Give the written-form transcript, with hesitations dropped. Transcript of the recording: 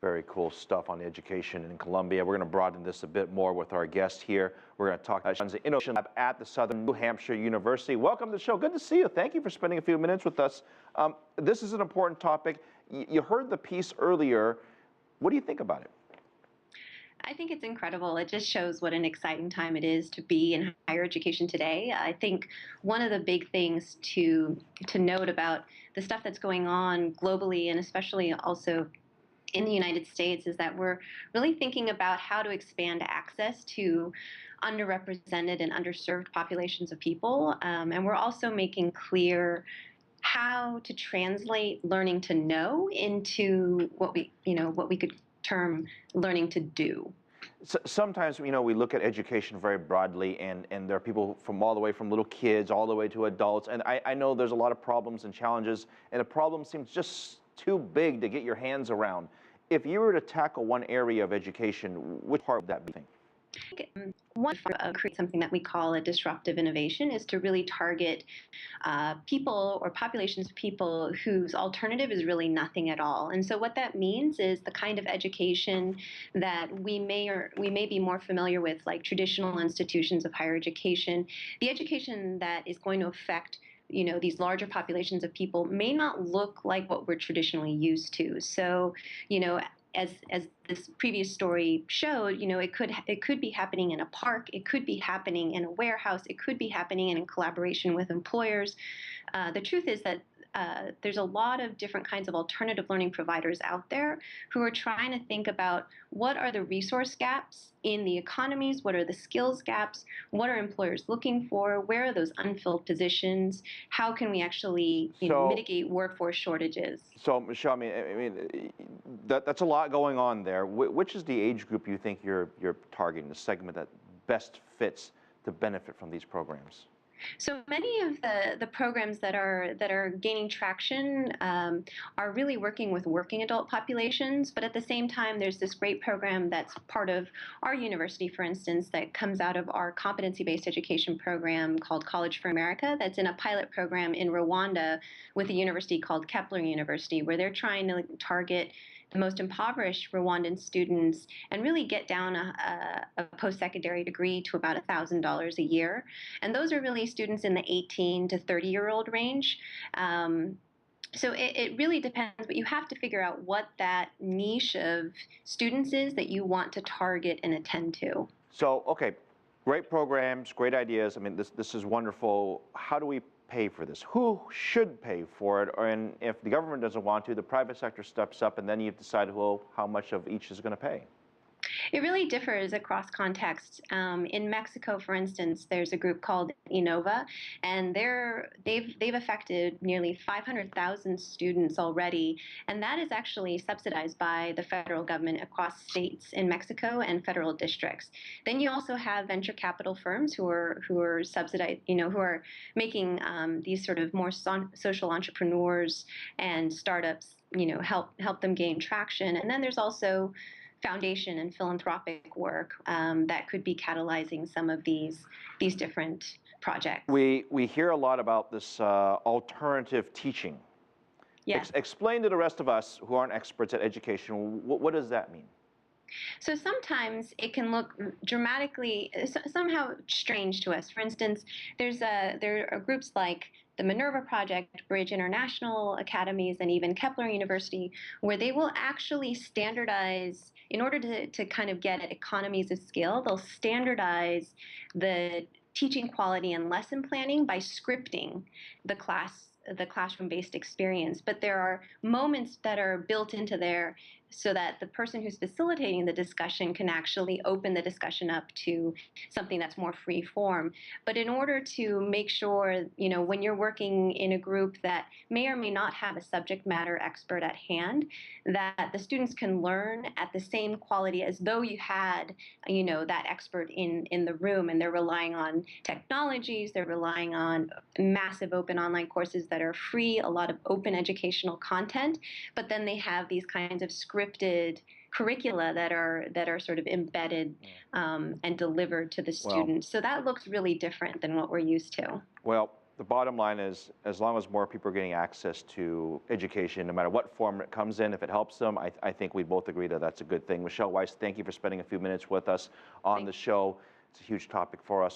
Very cool stuff on education in Columbia. We're going to broaden this a bit more with our guest here. We're going to talk about the Innovation Lab at the Southern New Hampshire University. Welcome to the show. Good to see you. Thank you for spending a few minutes with us. This is an important topic. You heard the piece earlier. What do you think about it? I think it's incredible. It just shows what an exciting time it is to be in higher education today. I think one of the big things to note about the stuff that's going on globally, and especially also in the United States, is that we're really thinking about how to expand access to underrepresented and underserved populations of people. And we're also making clear how to translate learning to know into what we could term learning to do. So sometimes, we look at education very broadly, and there are people from all the way from little kids all the way to adults. And I know there's a lot of problems and challenges, and the problem seems just too big to get your hands around. If you were to tackle one area of education, which part would that be? One of create something that we call a disruptive innovation is to really target people or populations of people whose alternative is really nothing at all. And so what that means is the kind of education that we may be more familiar with, like traditional institutions of higher education. The education that is going to affect these larger populations of people may not look like what we're traditionally used to. So, as this previous story showed, it could be happening in a park, it could be happening in a warehouse, it could be happening in collaboration with employers. The truth is that there's a lot of different kinds of alternative learning providers out there who are trying to think about what are the resource gaps in the economies, what are the skills gaps, what are employers looking for, where are those unfilled positions, how can we actually mitigate workforce shortages. So, Michelle, that's a lot going on there. Which is the age group you think you're targeting, the segment that best fits to benefit from these programs? So many of the programs that are gaining traction are really working with working adult populations, but at the same time, there's this great program that's part of our university, for instance, that comes out of our competency-based education program called College for America. That's in a pilot program in Rwanda with a university called Kepler University, where they're trying to target the most impoverished Rwandan students and really get down a post-secondary degree to about $1,000 a year. And those are really students in the 18 to 30-year-old range. So it really depends, but you have to figure out what that niche of students is that you want to target and attend to. So, okay, great programs, great ideas. This is wonderful. How do we pay for this? Who should pay for it? And if the government doesn't want to, the private sector steps up, and then you decide, well, how much of each is going to pay. It really differs across contexts. In Mexico, for instance, there's a group called Innova, and they've affected nearly 500,000 students already, and that is actually subsidized by the federal government across states in Mexico and federal districts. Then you also have venture capital firms who are subsidized, who are making these sort of more social entrepreneurs and startups, help them gain traction. And then there's also foundation and philanthropic work that could be catalyzing some of these different projects. We hear a lot about this alternative teaching. Yes. Explain to the rest of us who aren't experts at education, what does that mean? So sometimes it can look dramatically, somehow strange to us. For instance, there are groups like the Minerva Project, Bridge International Academies, and even Kepler University, where they will actually standardize, in order to kind of get at economies of scale, they'll standardize the teaching quality and lesson planning by scripting the classroom-based experience. But there are moments that are built into there so that the person who's facilitating the discussion can actually open the discussion up to something that's more free form. But in order to make sure, when you're working in a group that may or may not have a subject matter expert at hand, that the students can learn at the same quality as though you had, that expert in the room, and they're relying on technologies, they're relying on massive open online courses that are free, a lot of open educational content, but then they have these kinds of scripted curricula that are sort of embedded and delivered to the students. So that looks really different than what we're used to. Well, the bottom line is, as long as more people are getting access to education, no matter what form it comes in, if it helps them, I think we both agree that that's a good thing. Michelle Weise, thank you for spending a few minutes with us on the show. It's a huge topic for us.